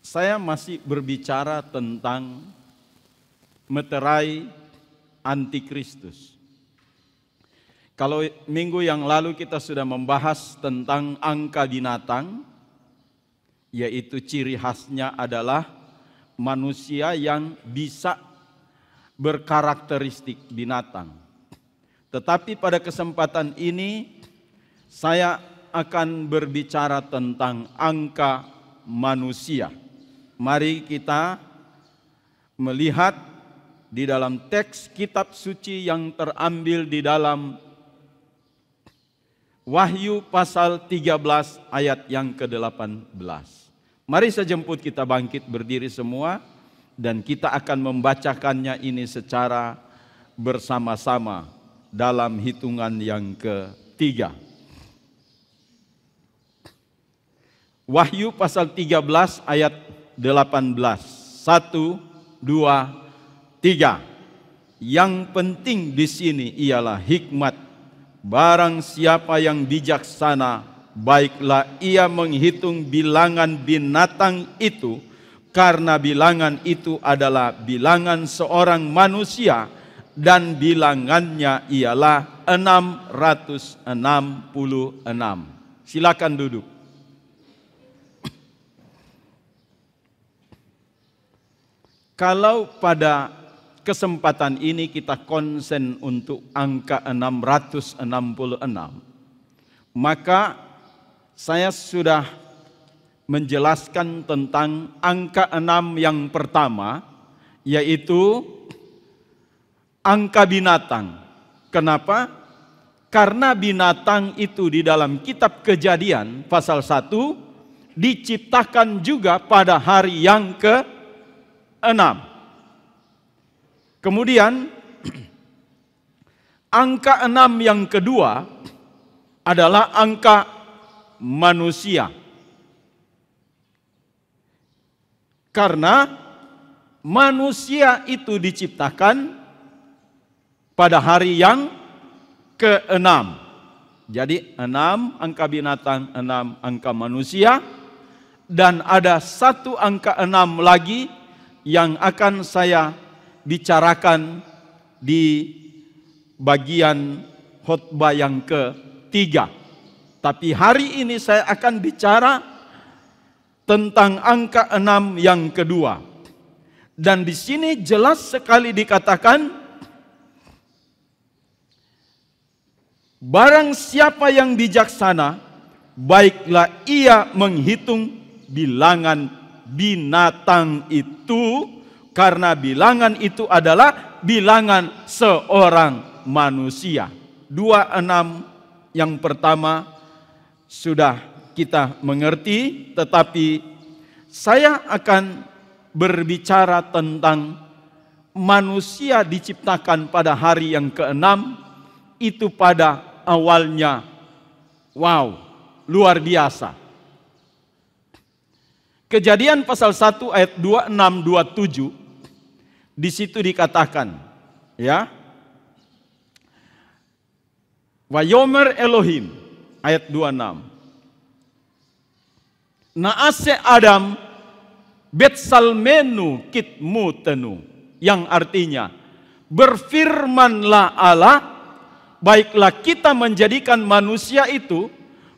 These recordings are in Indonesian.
Saya masih berbicara tentang meterai antikristus. Kalau minggu yang lalu kita sudah membahas tentang angka binatang, yaitu ciri khasnya adalah manusia yang bisa berkarakteristik binatang. Tetapi pada kesempatan ini saya akan berbicara tentang angka manusia. Mari kita melihat di dalam teks kitab suci yang terambil di dalam Wahyu pasal 13 ayat yang ke-18. Mari sejemput kita bangkit berdiri semua dan kita akan membacakannya ini secara bersama-sama dalam hitungan yang ketiga. Wahyu pasal 13 ayat 18. 1, 2, 3. Yang penting di sini ialah hikmat. Barang siapa yang bijaksana, baiklah ia menghitung bilangan binatang itu, karena bilangan itu adalah bilangan seorang manusia, dan bilangannya ialah 666. Silakan duduk. Kalau pada kesempatan ini kita konsen untuk angka 666, maka saya sudah menjelaskan tentang angka 6 yang pertama, yaitu angka binatang. Kenapa? Karena binatang itu di dalam kitab Kejadian pasal 1 diciptakan juga pada hari yang ke-6. Kemudian angka 6 yang kedua adalah angka manusia. Karena manusia itu diciptakan pada hari yang ke-6. Jadi 6 angka binatang, 6 angka manusia, dan ada satu angka 6 lagi yang akan saya bicarakan di bagian khotbah yang ketiga. Tapi hari ini saya akan bicara tentang angka 6 yang kedua. Dan di sini jelas sekali dikatakan, barang siapa yang bijaksana, baiklah ia menghitung bilangan binatang itu, karena bilangan itu adalah bilangan seorang manusia. 26 yang pertama sudah kita mengerti, tetapi saya akan berbicara tentang manusia diciptakan pada hari yang ke-6 itu pada awalnya. Wow, luar biasa. Kejadian pasal 1 ayat 26-27 di situ dikatakan, ya. Wayomer Elohim ayat 26. Naase Adam betsalmenu kitmutenu, yang artinya berfirmanlah Allah, baiklah kita menjadikan manusia itu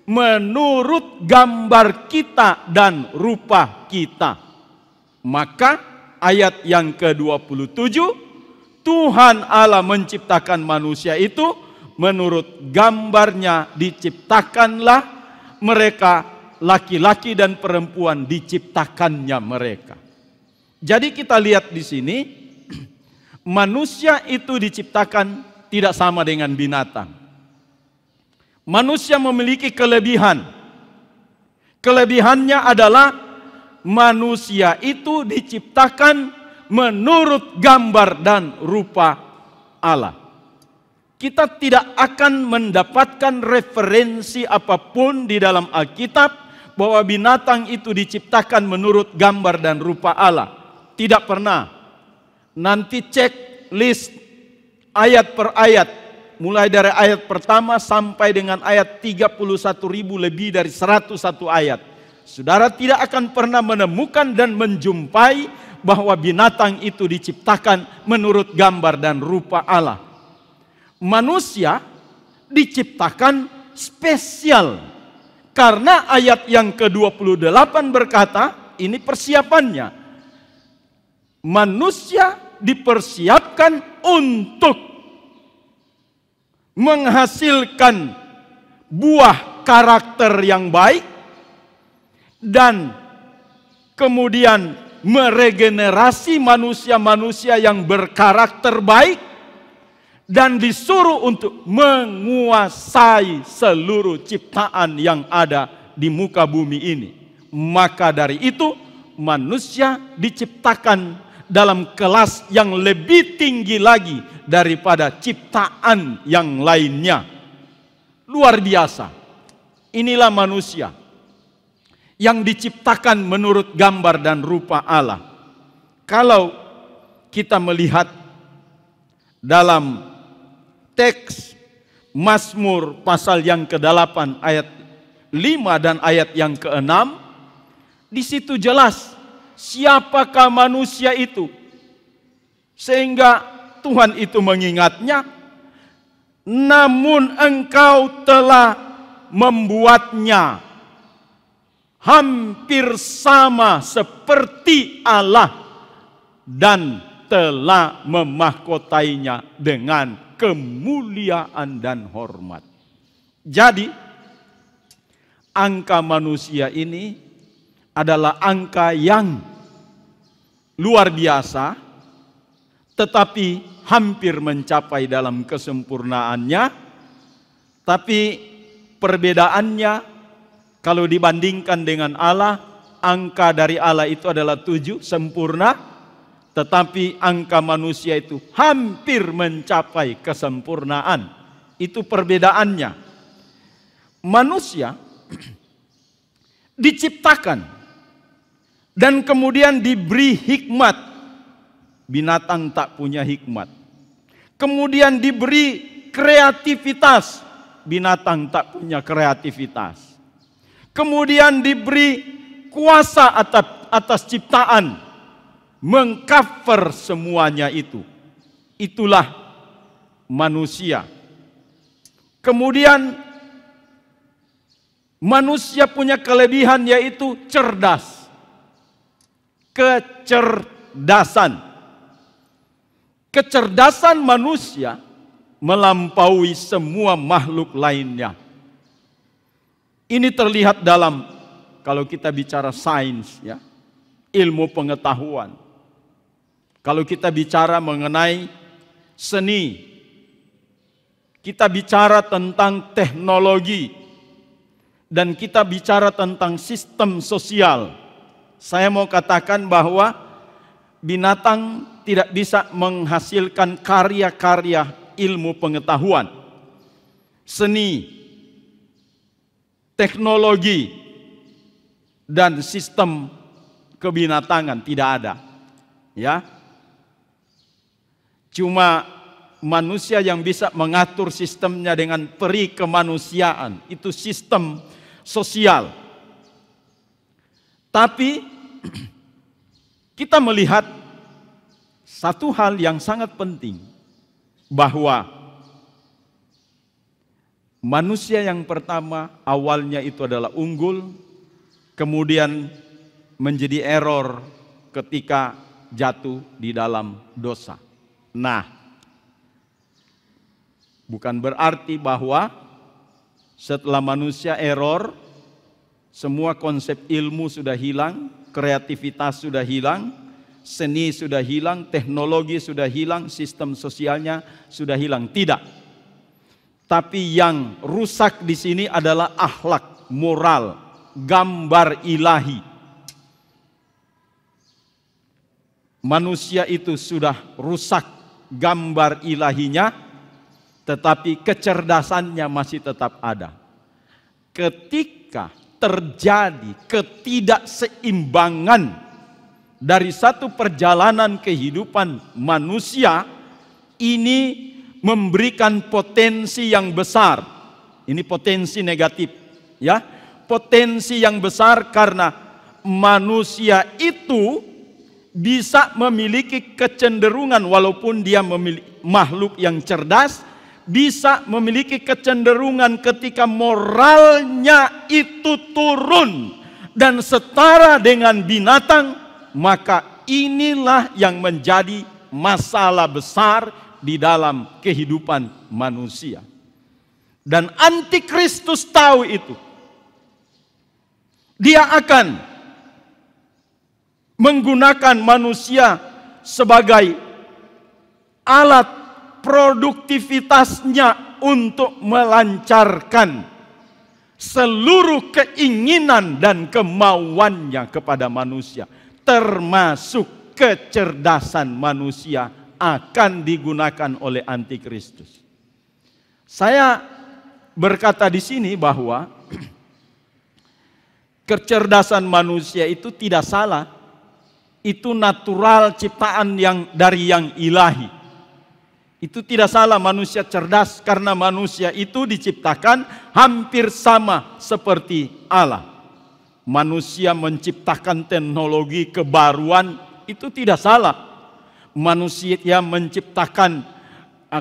menurut gambar kita dan rupa kita. Maka ayat yang ke-27, Tuhan Allah menciptakan manusia itu menurut gambarnya diciptakanlah mereka, laki-laki dan perempuan diciptakannya mereka. Jadi kita lihat di sini, manusia itu diciptakan tidak sama dengan binatang. Manusia memiliki kelebihan. Kelebihannya adalah manusia itu diciptakan menurut gambar dan rupa Allah. Kita tidak akan mendapatkan referensi apapun di dalam Alkitab bahwa binatang itu diciptakan menurut gambar dan rupa Allah. Tidak pernah. Nanti cek list ayat per ayat mulai dari ayat pertama sampai dengan ayat 31.000, lebih dari 101 ayat. Saudara tidak akan pernah menemukan dan menjumpai bahwa binatang itu diciptakan menurut gambar dan rupa Allah. Manusia diciptakan spesial. Karena ayat yang ke-28 berkata, ini persiapannya. Manusia dipersiapkan untuk menghasilkan buah karakter yang baik dan kemudian meregenerasi manusia-manusia yang berkarakter baik dan disuruh untuk menguasai seluruh ciptaan yang ada di muka bumi ini. Maka dari itu manusia diciptakan dalam kelas yang lebih tinggi lagi daripada ciptaan yang lainnya. Luar biasa. Inilah manusia yang diciptakan menurut gambar dan rupa Allah. Kalau kita melihat dalam teks Mazmur pasal yang ke-8 ayat 5 dan ayat yang ke-6, di situ jelas siapakah manusia itu, sehingga Tuhan itu mengingatnya, namun engkau telah membuatnya hampir sama seperti Allah dan telah memahkotainya dengan kemuliaan dan hormat. Jadi angka manusia ini adalah angka yang luar biasa, tetapi hampir mencapai dalam kesempurnaannya. Tapi perbedaannya, kalau dibandingkan dengan Allah, angka dari Allah itu adalah 7, sempurna. Tetapi angka manusia itu hampir mencapai kesempurnaan. Itu perbedaannya. Manusia diciptakan dan kemudian diberi hikmat. Binatang tak punya hikmat. Kemudian diberi kreativitas. Binatang tak punya kreativitas. Kemudian diberi kuasa atas ciptaan, mengcover semuanya itu. Itulah manusia. Kemudian manusia punya kelebihan, yaitu cerdas. Kecerdasan. Kecerdasan manusia melampaui semua makhluk lainnya. Ini terlihat dalam, kalau kita bicara sains, ya, ilmu pengetahuan. Kalau kita bicara mengenai seni, kita bicara tentang teknologi, dan kita bicara tentang sistem sosial. Saya mau katakan bahwa binatang tidak bisa menghasilkan karya-karya ilmu pengetahuan, seni, teknologi, dan sistem kebinatangan, tidak ada. Ya. Cuma manusia yang bisa mengatur sistemnya dengan peri kemanusiaan, itu sistem sosial. Tapi kita melihat satu hal yang sangat penting, bahwa manusia yang pertama awalnya itu adalah unggul, kemudian menjadi error ketika jatuh di dalam dosa. Nah, bukan berarti bahwa setelah manusia error, semua konsep ilmu sudah hilang, kreativitas sudah hilang, seni sudah hilang, teknologi sudah hilang, sistem sosialnya sudah hilang. Tidak. Tapi yang rusak di sini adalah akhlak, moral, gambar ilahi. Manusia itu sudah rusak gambar ilahinya, tetapi kecerdasannya masih tetap ada. Ketika terjadi ketidakseimbangan dari satu perjalanan kehidupan manusia, ini memberikan potensi yang besar. Ini potensi negatif, ya. Potensi yang besar karena manusia itu bisa memiliki kecenderungan, walaupun dia makhluk yang cerdas, bisa memiliki kecenderungan ketika moralnya itu turun dan setara dengan binatang, maka inilah yang menjadi masalah besar di dalam kehidupan manusia. Dan antikristus tahu itu. Dia akan menggunakan manusia sebagai alat produktivitasnya untuk melancarkan seluruh keinginan dan kemauannya kepada manusia, termasuk kecerdasan manusia akan digunakan oleh antikristus. Saya berkata di sini bahwa kecerdasan manusia itu tidak salah. Itu natural ciptaan yang dari yang ilahi. Itu tidak salah manusia cerdas karena manusia itu diciptakan hampir sama seperti Allah. Manusia menciptakan teknologi kebaruan itu tidak salah. Manusia menciptakan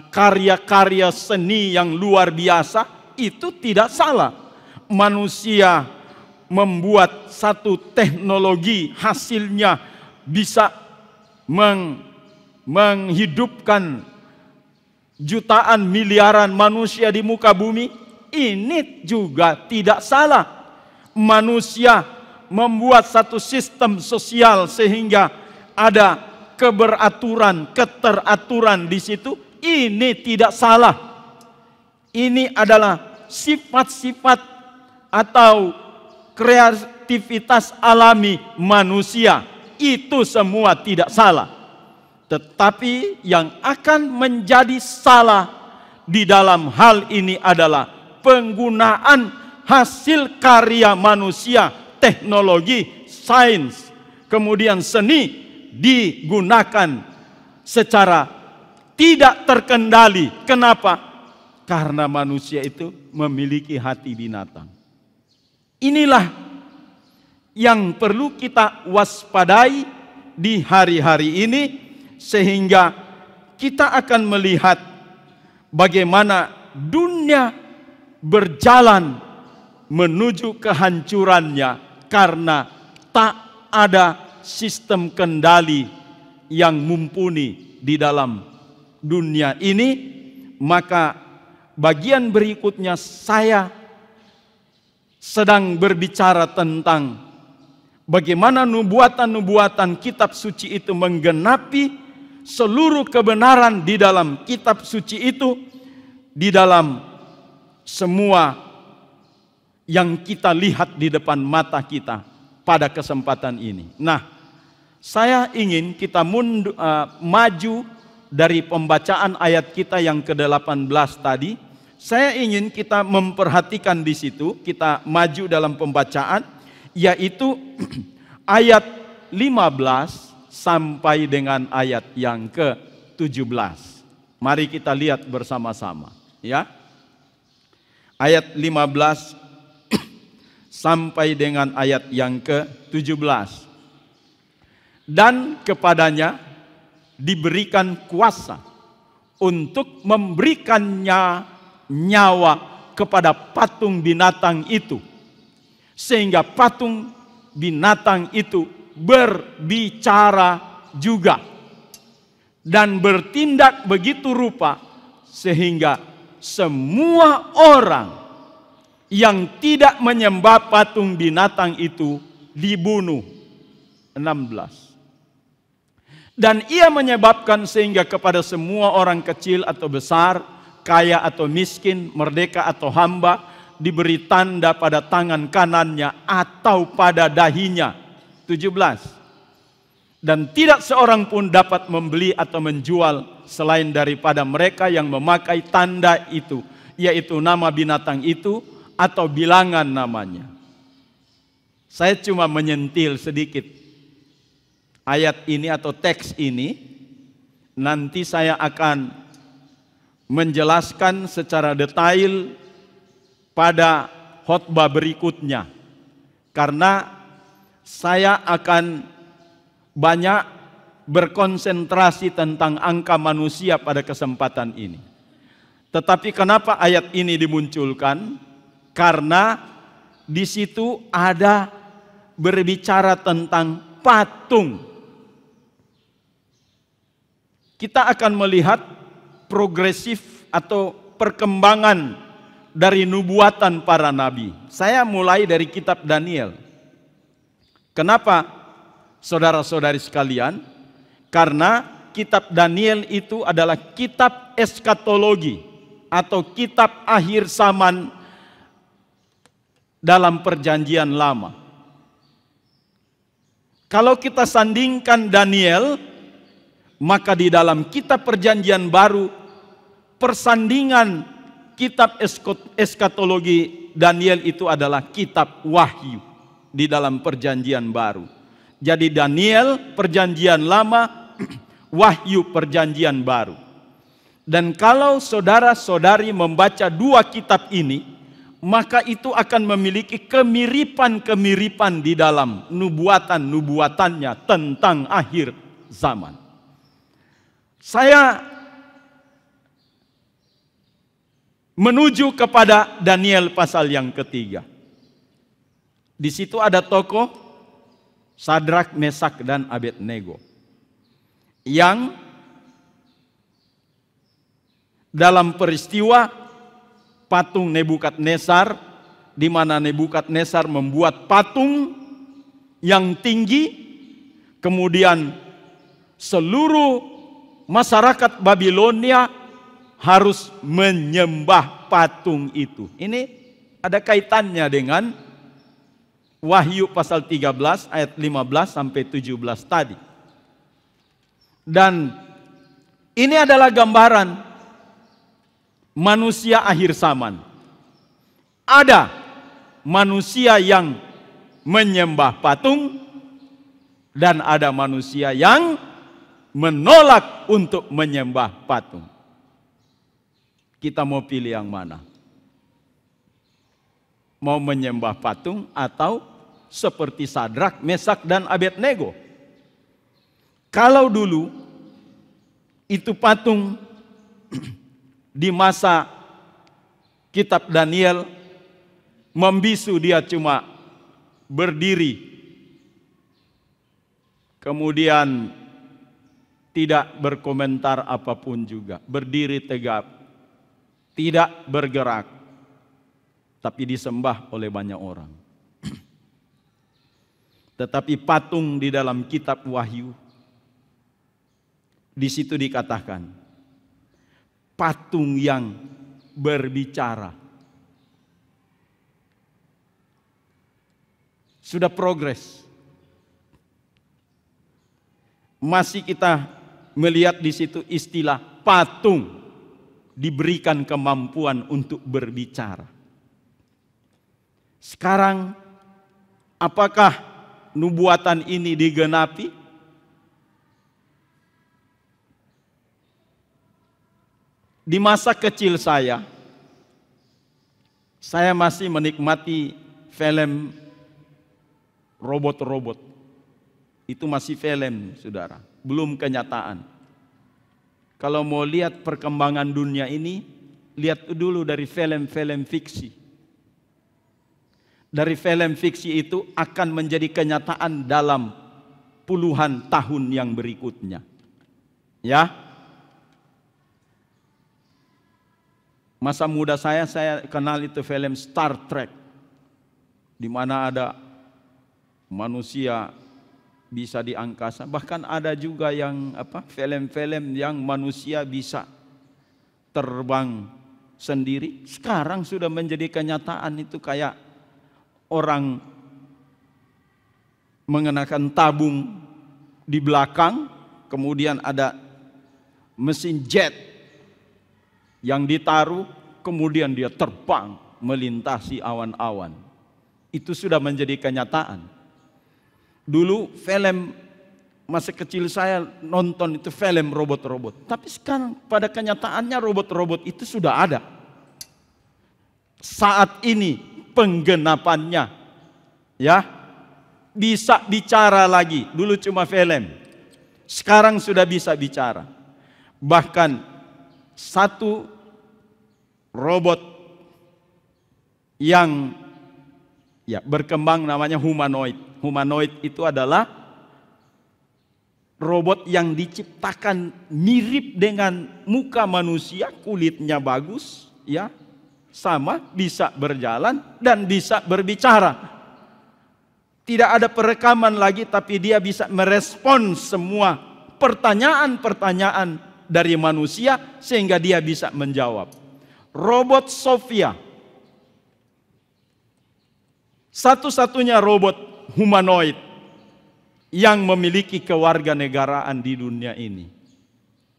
karya-karya seni yang luar biasa itu tidak salah. Manusia membuat satu teknologi hasilnya bisa menghidupkan jutaan miliaran manusia di muka bumi, ini juga tidak salah. Manusia membuat satu sistem sosial sehingga ada keberaturan, keteraturan di situ, ini tidak salah. Ini adalah sifat-sifat atau kreativitas alami manusia. Itu semua tidak salah. Tetapi yang akan menjadi salah di dalam hal ini adalah penggunaan hasil karya manusia, teknologi, sains, kemudian seni digunakan secara tidak terkendali. Kenapa? Karena manusia itu memiliki hati binatang. Inilah yang perlu kita waspadai di hari-hari ini, sehingga kita akan melihat bagaimana dunia berjalan menuju kehancurannya karena tak ada sistem kendali yang mumpuni di dalam dunia ini. Maka bagian berikutnya saya sedang berbicara tentang bagaimana nubuatan-nubuatan kitab suci itu menggenapi seluruh kebenaran di dalam kitab suci itu, di dalam semua yang kita lihat di depan mata kita pada kesempatan ini. Nah, saya ingin kita maju dari pembacaan ayat kita yang ke-18 tadi. Saya ingin kita memperhatikan di situ, kita maju dalam pembacaan, yaitu ayat 15 sampai dengan ayat yang ke-17. Mari kita lihat bersama-sama, ya. Ayat 15 sampai dengan ayat yang ke-17. Dan kepadanya diberikan kuasa untuk memberikannya nyawa kepada patung binatang itu, sehingga patung binatang itu berbicara juga dan bertindak begitu rupa sehingga semua orang yang tidak menyembah patung binatang itu dibunuh. 16. Dan ia menyebabkan sehingga kepada semua orang kecil atau besar, kaya atau miskin, merdeka atau hamba, diberi tanda pada tangan kanannya atau pada dahinya. 17. Dan tidak seorang pun dapat membeli atau menjual selain daripada mereka yang memakai tanda itu, yaitu nama binatang itu atau bilangan namanya. Saya cuma menyentil sedikit ayat ini atau teks ini. Nanti saya akan menjelaskan secara detail pada khotbah berikutnya, karena saya akan banyak berkonsentrasi tentang angka manusia pada kesempatan ini. Tetapi kenapa ayat ini dimunculkan? Karena di situ ada berbicara tentang patung. Kita akan melihat progresif atau perkembangan dari nubuatan para nabi. Saya mulai dari kitab Daniel. Kenapa, saudara-saudari sekalian? Karena kitab Daniel itu adalah kitab eskatologi atau kitab akhir zaman dalam perjanjian lama. Kalau kita sandingkan Daniel, maka di dalam kitab perjanjian baru, persandingan kitab eskatologi Daniel itu adalah kitab wahyu di dalam perjanjian baru. Jadi Daniel perjanjian lama, wahyu perjanjian baru. Dan kalau saudara-saudari membaca dua kitab ini, maka itu akan memiliki kemiripan-kemiripan di dalam nubuatan-nubuatannya tentang akhir zaman. Saya menuju kepada Daniel pasal yang ketiga. Di situ ada tokoh Sadrak, Mesak, dan Abednego yang dalam peristiwa patung Nebukadnezar, di mana Nebukadnezar membuat patung yang tinggi, kemudian seluruh masyarakat Babilonia harus menyembah patung itu. Ini ada kaitannya dengan Wahyu pasal 13 ayat 15 sampai 17 tadi. Dan ini adalah gambaran manusia akhir zaman. Ada manusia yang menyembah patung dan ada manusia yang menolak untuk menyembah patung. Kita mau pilih yang mana? Mau menyembah patung atau seperti Sadrak, Mesak, dan Abednego? Kalau dulu itu patung di masa kitab Daniel membisu, dia cuma berdiri, kemudian tidak berkomentar apapun juga, berdiri tegap, tidak bergerak, tapi disembah oleh banyak orang. Tetapi patung di dalam kitab Wahyu, di situ dikatakan patung yang berbicara. Sudah progres. Masih kita melihat di situ istilah patung diberikan kemampuan untuk berbicara. Sekarang apakah nubuatan ini digenapi? Di masa kecil saya masih menikmati film robot-robot. Itu masih film, saudara, belum kenyataan. Kalau mau lihat perkembangan dunia ini, lihat dulu dari film-film fiksi. Dari film fiksi itu akan menjadi kenyataan dalam puluhan tahun yang berikutnya. Ya. Masa muda saya kenal itu film Star Trek, di mana ada manusia bisa di angkasa. Bahkan ada juga yang film-film yang manusia bisa terbang sendiri. Sekarang sudah menjadi kenyataan, itu kayak orang mengenakan tabung di belakang, kemudian ada mesin jet yang ditaruh, kemudian dia terbang melintasi awan-awan. Itu sudah menjadi kenyataan. Dulu film masa kecil saya nonton itu film robot-robot. Tapi sekarang pada kenyataannya robot-robot itu sudah ada. Saat ini penggenapannya, ya, bisa bicara lagi. Dulu cuma film, sekarang sudah bisa bicara. Bahkan satu robot yang berkembang namanya humanoid. Humanoid itu adalah robot yang diciptakan mirip dengan muka manusia, kulitnya bagus, ya, sama, bisa berjalan dan bisa berbicara. Tidak ada perekaman lagi, tapi dia bisa merespons semua pertanyaan-pertanyaan dari manusia sehingga dia bisa menjawab. Robot Sophia, satu-satunya robot humanoid yang memiliki kewarganegaraan di dunia ini.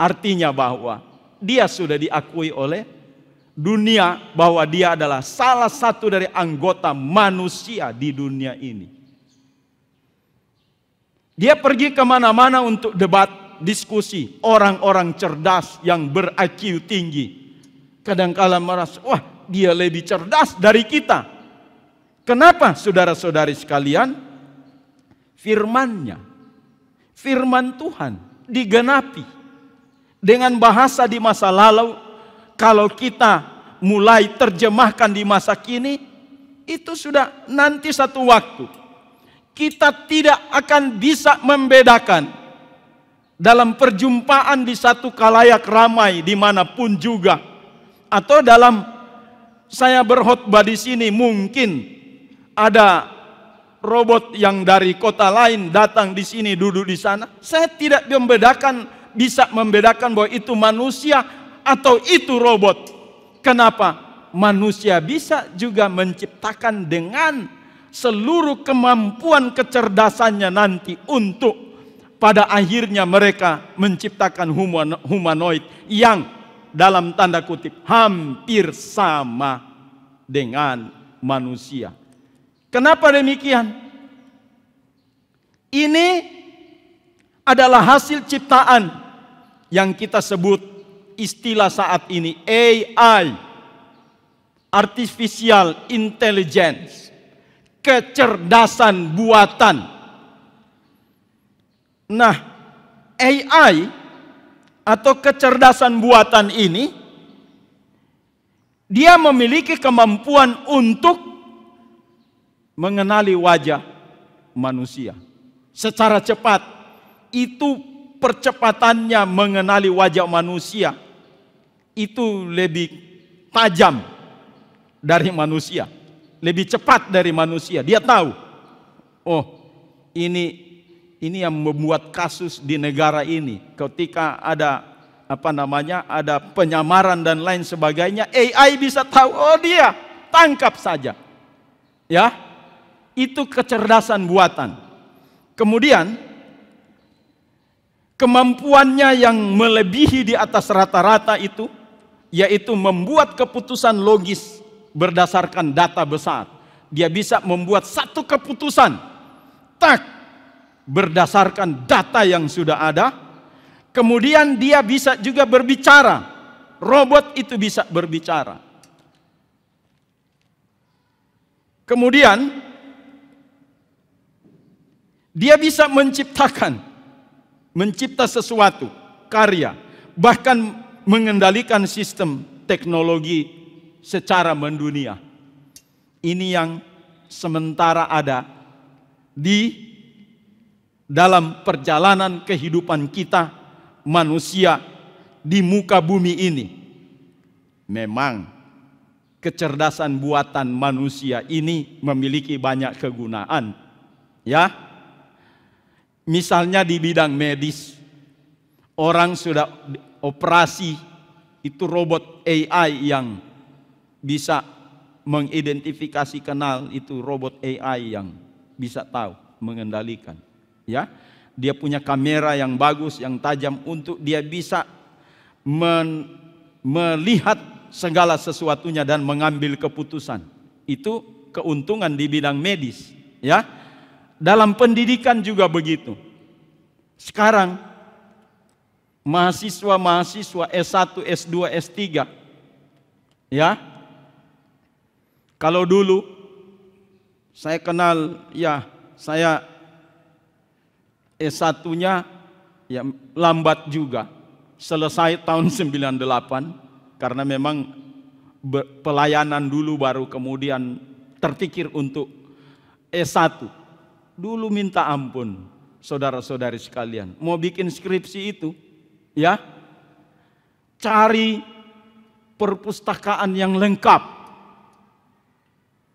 Artinya bahwa dia sudah diakui oleh dunia bahwa dia adalah salah satu dari anggota manusia di dunia ini. Dia pergi kemana-mana untuk debat, diskusi. Orang-orang cerdas yang ber-IQ tinggi kadang-kala merasa, wah, dia lebih cerdas dari kita. Kenapa, saudara-saudari sekalian? Firman-Nya, firman Tuhan digenapi dengan bahasa di masa lalu. Kalau kita mulai terjemahkan di masa kini, itu sudah nanti satu waktu kita tidak akan bisa membedakan dalam perjumpaan di satu khalayak ramai dimanapun juga, atau dalam saya berkhotbah di sini mungkin ada robot yang dari kota lain datang di sini duduk di sana. Saya tidak bisa membedakan bahwa itu manusia atau itu robot. Kenapa? Manusia bisa juga menciptakan dengan seluruh kemampuan kecerdasannya nanti untuk pada akhirnya mereka menciptakan humanoid yang dalam tanda kutip hampir sama dengan manusia. Kenapa demikian? Ini adalah hasil ciptaan yang kita sebut istilah saat ini AI, Artificial Intelligence, kecerdasan buatan. Nah, AI atau kecerdasan buatan ini dia memiliki kemampuan untuk mengenali wajah manusia secara cepat. Itu percepatannya mengenali wajah manusia itu lebih tajam dari manusia, lebih cepat dari manusia. Dia tahu, oh, ini yang membuat kasus di negara ini ketika ada ada penyamaran dan lain sebagainya. AI bisa tahu, oh, dia tangkap saja, ya. Itu kecerdasan buatan. Kemudian kemampuannya yang melebihi di atas rata-rata itu, yaitu membuat keputusan logis berdasarkan data besar. Dia bisa membuat satu keputusan berdasarkan data yang sudah ada. Kemudian dia bisa juga berbicara. Robot itu bisa berbicara. Kemudian dia bisa mencipta sesuatu, karya, bahkan mengendalikan sistem teknologi secara mendunia. Ini yang sementara ada di dalam perjalanan kehidupan kita manusia di muka bumi ini. Memang kecerdasan buatan manusia ini memiliki banyak kegunaan, ya. Misalnya di bidang medis, orang sudah operasi, itu robot AI yang bisa mengidentifikasi kenal, itu robot AI yang bisa tahu, mengendalikan. Ya, dia punya kamera yang bagus, yang tajam untuk dia bisa melihat segala sesuatunya dan mengambil keputusan. Itu keuntungan di bidang medis, ya. Dalam pendidikan juga begitu. Sekarang mahasiswa S1, S2, S3, ya. Kalau dulu saya kenal, ya saya S1-nya ya lambat juga. Selesai tahun 98 karena memang pelayanan dulu baru kemudian terpikir untuk S1. Dulu minta ampun, saudara-saudari sekalian, mau bikin skripsi itu, ya, cari perpustakaan yang lengkap.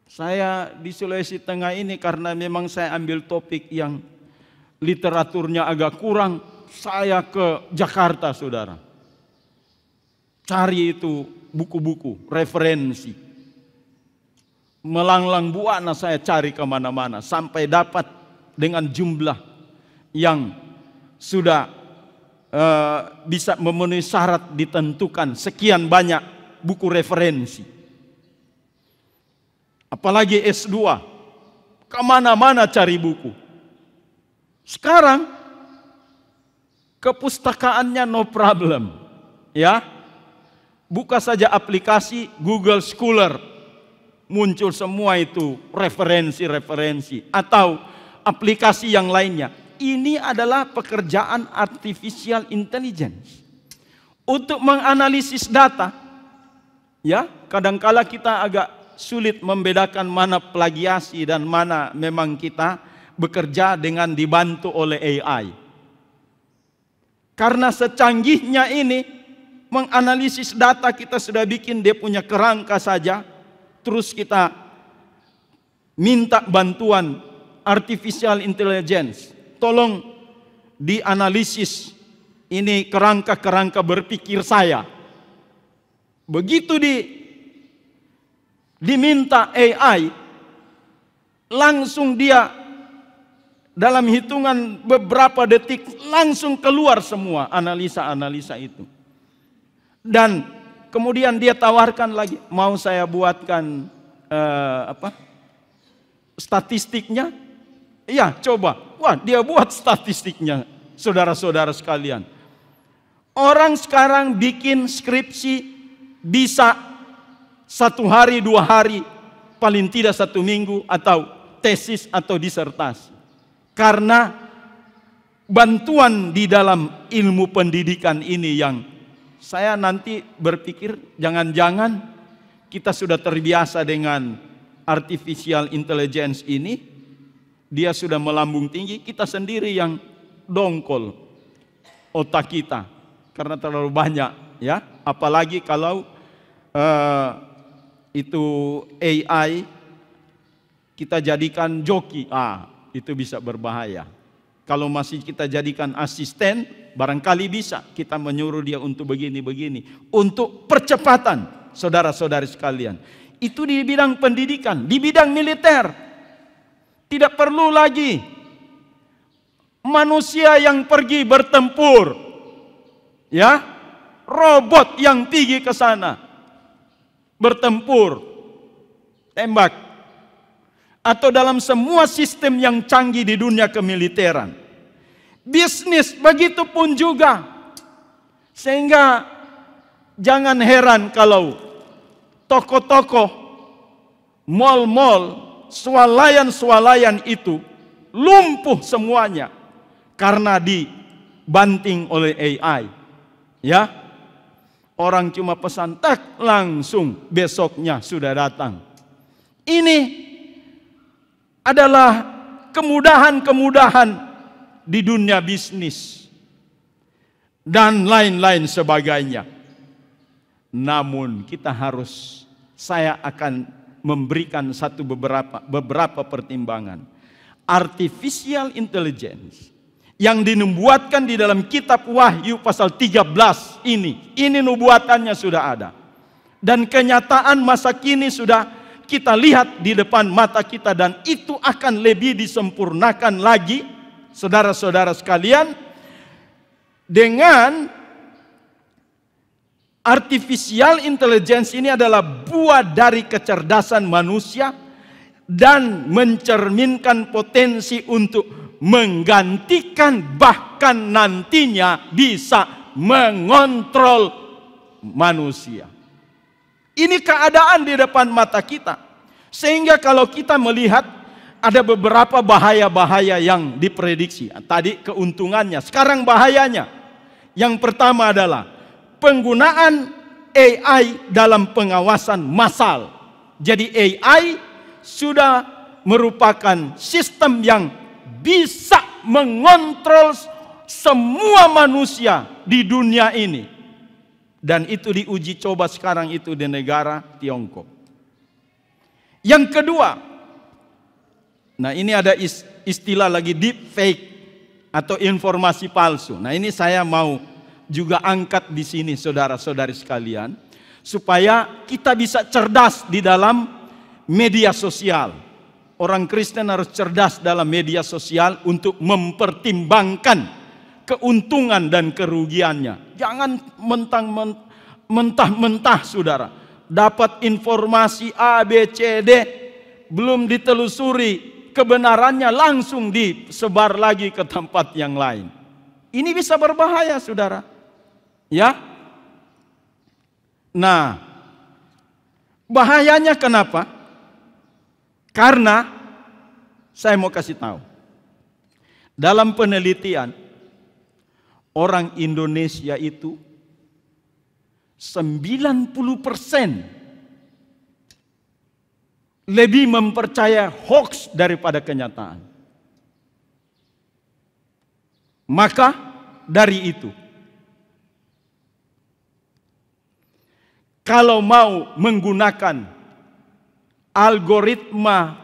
Saya di Sulawesi Tengah ini karena memang saya ambil topik yang literaturnya agak kurang, saya ke Jakarta, saudara. Cari itu buku-buku, referensi. Melanglang buana saya cari kemana-mana sampai dapat dengan jumlah yang sudah bisa memenuhi syarat ditentukan, sekian banyak buku referensi. Apalagi S2, kemana-mana cari buku. Sekarang kepustakaannya no problem, ya. Buka saja aplikasi Google Scholar, muncul semua itu referensi-referensi atau aplikasi yang lainnya. Ini adalah pekerjaan artificial intelligence untuk menganalisis data. Ya, kadangkala kita agak sulit membedakan mana plagiasi dan mana memang kita bekerja dengan dibantu oleh AI. Karena secanggihnya ini menganalisis data, kita sudah bikin dia punya kerangka saja, terus kita minta bantuan artificial intelligence, tolong dianalisis ini kerangka-kerangka berpikir saya. Begitu diminta AI, langsung dia dalam hitungan beberapa detik langsung keluar semua analisa-analisa itu. Dan kemudian dia tawarkan lagi, mau saya buatkan statistiknya? Iya, coba. Wah, dia buat statistiknya, saudara-saudara sekalian. Orang sekarang bikin skripsi bisa 1 hari, 2 hari, paling tidak 1 minggu, atau tesis atau disertasi. Karena bantuan di dalam ilmu pendidikan ini yang saya nanti berpikir jangan-jangan kita sudah terbiasa dengan artificial intelligence ini, dia sudah melambung tinggi, kita sendiri yang dongkol otak kita karena terlalu banyak, ya. Apalagi kalau itu AI kita jadikan joki, itu bisa berbahaya. Kalau masih kita jadikan asisten, barangkali bisa kita menyuruh dia untuk begini-begini. Untuk percepatan, saudara-saudari sekalian. Itu di bidang pendidikan, di bidang militer. Tidak perlu lagi manusia yang pergi bertempur. Ya, robot yang pergi ke sana. Bertempur, tembak. Atau dalam semua sistem yang canggih di dunia kemiliteran. Bisnis begitu pun juga. Sehingga jangan heran kalau toko-toko, mal-mal, swalayan-swalayan itu lumpuh semuanya karena dibanting oleh AI. Ya, orang cuma pesan tak, langsung besoknya sudah datang. Ini adalah kemudahan-kemudahan di dunia bisnis dan lain-lain sebagainya. Namun saya akan memberikan beberapa pertimbangan. Artificial intelligence yang dinubuatkan di dalam kitab Wahyu pasal 13 ini nubuatannya sudah ada. Dan kenyataan masa kini sudah kita lihat di depan mata kita, dan itu akan lebih disempurnakan lagi, saudara-saudara sekalian, dengan artificial intelligence. Ini adalah buah dari kecerdasan manusia dan mencerminkan potensi untuk menggantikan bahkan akan nantinya bisa mengontrol manusia. Ini keadaan di depan mata kita. Sehingga kalau kita melihat ada beberapa bahaya-bahaya yang diprediksi. Tadi keuntungannya, sekarang bahayanya. Yang pertama adalah penggunaan AI dalam pengawasan massal. Jadi AI sudah merupakan sistem yang bisa mengontrol semua manusia di dunia ini. Dan itu diuji coba sekarang itu di negara Tiongkok. Yang kedua, nah ini ada istilah lagi deep fake atau informasi palsu. Nah ini saya mau juga angkat di sini saudara-saudari sekalian, supaya kita bisa cerdas di dalam media sosial. Orang Kristen harus cerdas dalam media sosial untuk mempertimbangkan keuntungan dan kerugiannya. Jangan mentah-mentah saudara. Dapat informasi A, B, C, D, belum ditelusuri kebenarannya, langsung disebar lagi ke tempat yang lain. Ini bisa berbahaya saudara. Ya. Nah, bahayanya kenapa? Karena saya mau kasih tahu. Dalam penelitian, orang Indonesia itu 90% lebih mempercaya hoax daripada kenyataan. Maka dari itu, kalau mau menggunakan algoritma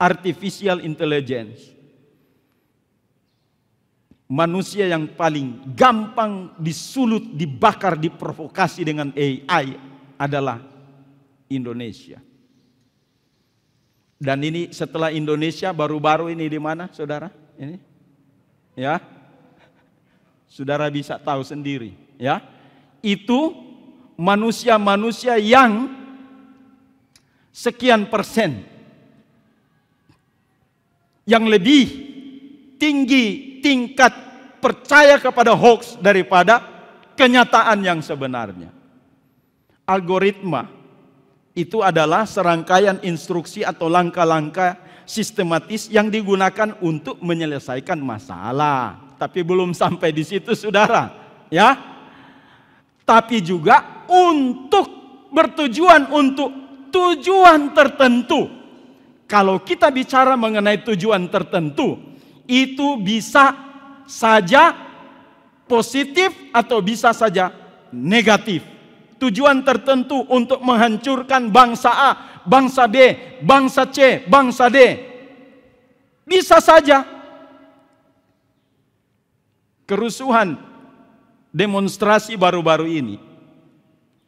artificial intelligence, manusia yang paling gampang disulut, dibakar, diprovokasi dengan AI adalah Indonesia. Dan ini setelah Indonesia baru-baru ini di mana, saudara? Ini, ya, saudara bisa tahu sendiri, ya. Itu manusia-manusia yang sekian persen yang lebih tinggi tingkat percaya kepada hoax daripada kenyataan yang sebenarnya. Algoritma itu adalah serangkaian instruksi atau langkah-langkah sistematis yang digunakan untuk menyelesaikan masalah. Tapi belum sampai di situ saudara, ya. Tapi juga bertujuan untuk tujuan tertentu. Kalau kita bicara mengenai tujuan tertentu, itu bisa saja positif atau bisa saja negatif. Tujuan tertentu untuk menghancurkan bangsa A, bangsa B, bangsa C, bangsa D. Bisa saja. Kerusuhan demonstrasi baru-baru ini,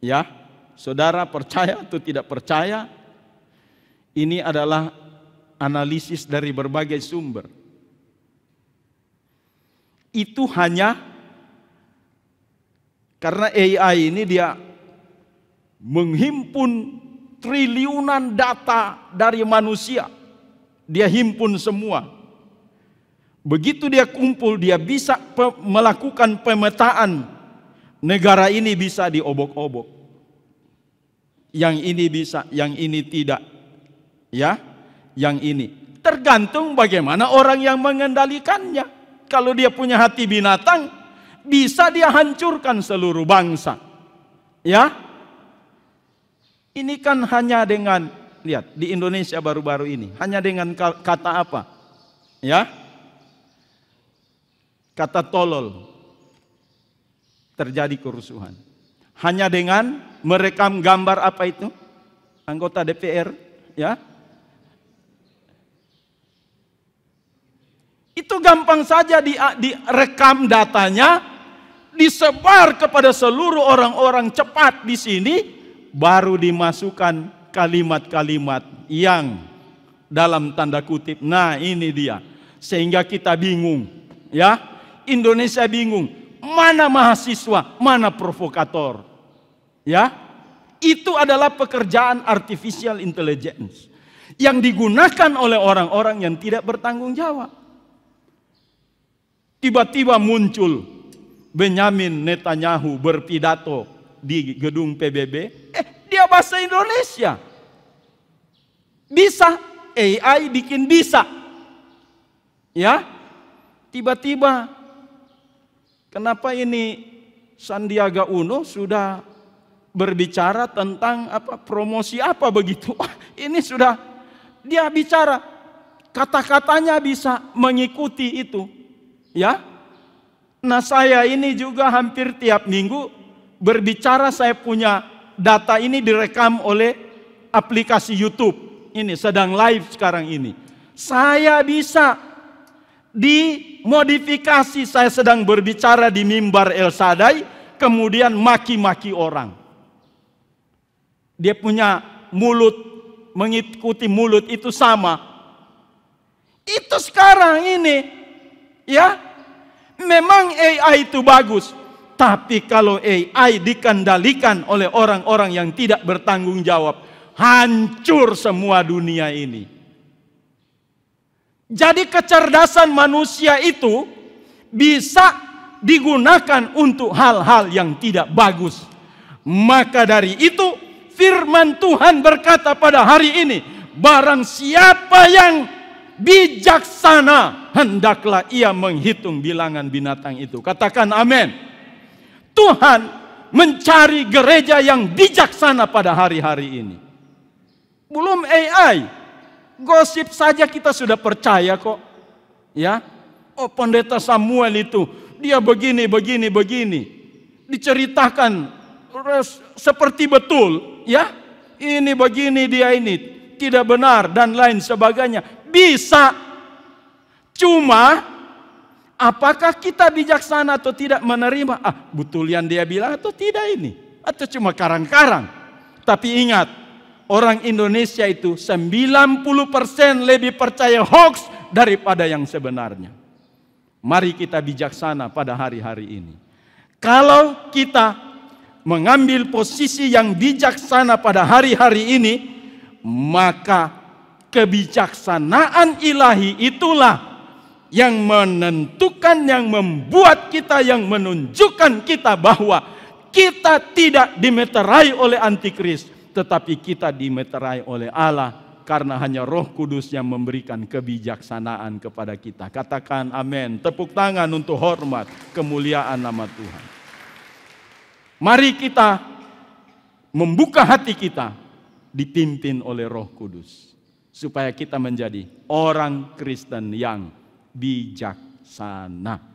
ya, saudara percaya atau tidak percaya, ini adalah analisis dari berbagai sumber. Itu hanya karena AI ini dia menghimpun triliunan data dari manusia. Dia himpun semua. Begitu dia kumpul, dia bisa melakukan pemetaan. Negara ini bisa diobok-obok. Yang ini bisa, yang ini tidak. Ya, yang ini. Tergantung bagaimana orang yang mengendalikannya. Kalau dia punya hati binatang, bisa dia hancurkan seluruh bangsa. Ya. Ini kan hanya dengan, lihat, di Indonesia baru-baru ini, hanya dengan kata apa? Ya. Kata tolol. Terjadi kerusuhan. Hanya dengan merekam gambar apa itu? Anggota DPR, ya. Itu gampang saja direkam datanya, disebar kepada seluruh orang-orang cepat di sini, baru dimasukkan kalimat-kalimat yang dalam tanda kutip. Nah, ini dia. Sehingga kita bingung, ya. Indonesia bingung, mana mahasiswa, mana provokator. Ya. Itu adalah pekerjaan artificial intelligence yang digunakan oleh orang-orang yang tidak bertanggung jawab. Tiba-tiba muncul Benyamin Netanyahu berpidato di gedung PBB. Dia bahasa Indonesia. Bisa, AI bikin bisa. Ya, tiba-tiba kenapa ini Sandiaga Uno sudah berbicara tentang promosi apa begitu? Ini sudah dia bicara, kata-katanya bisa mengikuti itu, ya. Nah, saya ini juga hampir tiap minggu berbicara, saya punya data ini direkam oleh aplikasi YouTube. Ini sedang live sekarang ini. Saya bisa dimodifikasi, saya sedang berbicara di mimbar El Shaddai, kemudian maki-maki orang. Dia punya mulut, mengikuti mulut itu sama. Itu sekarang ini, ya, memang AI itu bagus. Tapi kalau AI dikendalikan oleh orang-orang yang tidak bertanggung jawab, hancur semua dunia ini. Jadi kecerdasan manusia itu bisa digunakan untuk hal-hal yang tidak bagus. Maka dari itu firman Tuhan berkata pada hari ini, barang siapa yang bijaksana, hendaklah ia menghitung bilangan binatang itu. Katakan amin. Tuhan mencari gereja yang bijaksana pada hari-hari ini. Belum AI, gosip saja kita sudah percaya kok. Ya, oh pendeta Samuel itu, dia begini. Diceritakan seperti betul, ya. Ini begini, dia ini tidak benar dan lain sebagainya. Bisa. Cuma apakah kita bijaksana atau tidak menerima? Betul yang dia bilang atau tidak ini? Atau cuma karang-karang? Tapi ingat, orang Indonesia itu 90% lebih percaya hoax daripada yang sebenarnya. Mari kita bijaksana pada hari-hari ini. Kalau kita mengambil posisi yang bijaksana pada hari-hari ini, maka kebijaksanaan ilahi itulah yang menentukan, yang membuat kita, yang menunjukkan kita bahwa kita tidak dimeterai oleh antikris, tetapi kita dimeterai oleh Allah, karena hanya Roh Kudus yang memberikan kebijaksanaan kepada kita. Katakan amin. Tepuk tangan untuk hormat kemuliaan nama Tuhan. Mari kita membuka hati kita dipimpin oleh Roh Kudus, supaya kita menjadi orang Kristen yang bijaksana.